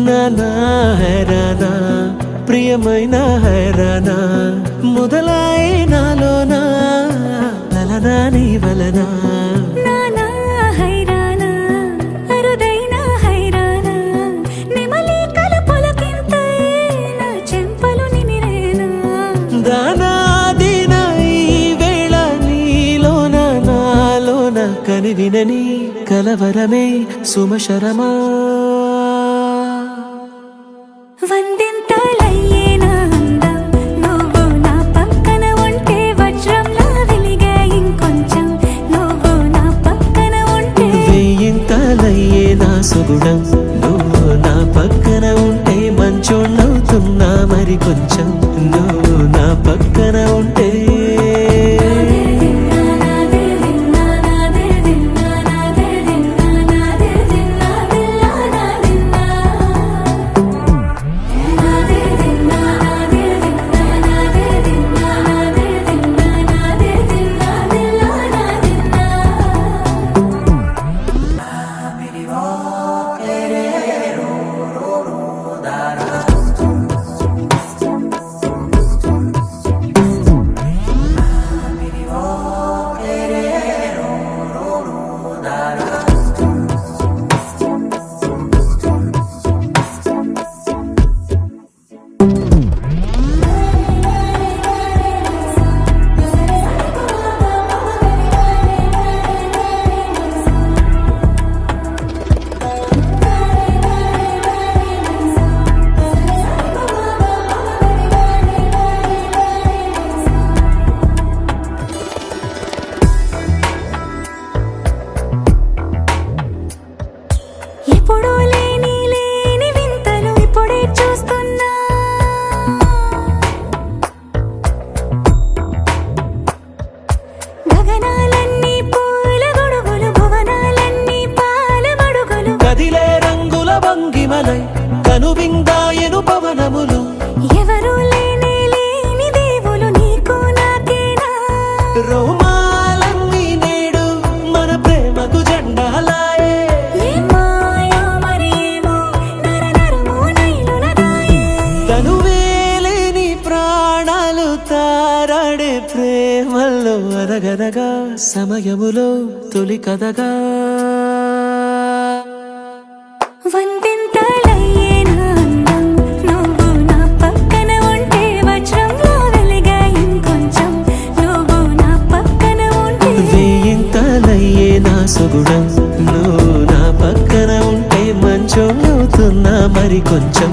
నానా హైరానా ప్రియమైన హైరానా మొదలాయి నాలోనా లలనా నీ వలనా నానా హైరానా అరుదైన హైరానా నిమలి కలుపులకింతై నా చెంపలు నిమిరేనా దానా దినా ఈ వేళ నీలోన నాలోన కనివినని కలవరమే సుమశరమా వందింతలయ్యేనా అందం నువ్వు నా పక్కన ఉంటే వజ్రంలా వెలిగే ఇంకొంచెం నువ్వు నా పక్కన ఉంటే వేయింతలయ్యే నా సుగుణం నువ్వు నా పక్కన ఉంటే మంచోణ్ణవుతున్నా మరి కొంచెం నువ్వు నా పక్కన ఉంటే ఎప్పుడూ లేని వింతలు ఇప్పుడే చూస్తున్నా గగనాలన్నీ పూల గొడుగులు భువనాలన్నీ పాల మడుగులు కదిలే రంగుల భంగిమలై కనువిందాయను పవనములు ఎవరూ లేని దేవులు నీకు నాకేనా రోమాలన్నీ నేడు మన ప్రేమకు జెండాలాయే మాయా మరేమో నరనరమో నైలునదాయే తనువేలేని ప్రాణాలు తారాడే ప్రేమల్లో అరగరగా సమయములో తొలి కథగా వందింతలయ్యేనా అందం నువ్వు నా పక్కన ఉంటే వజ్రంలా వెలిగే ఇంకొంచెం నువ్వు నా పక్కన ఉంటే వేయింతలయ్యే నా సుగుణం నువ్వు నా పక్కన ఉంటే మంచోణ్ణవుతున్నా మరి కొంచెం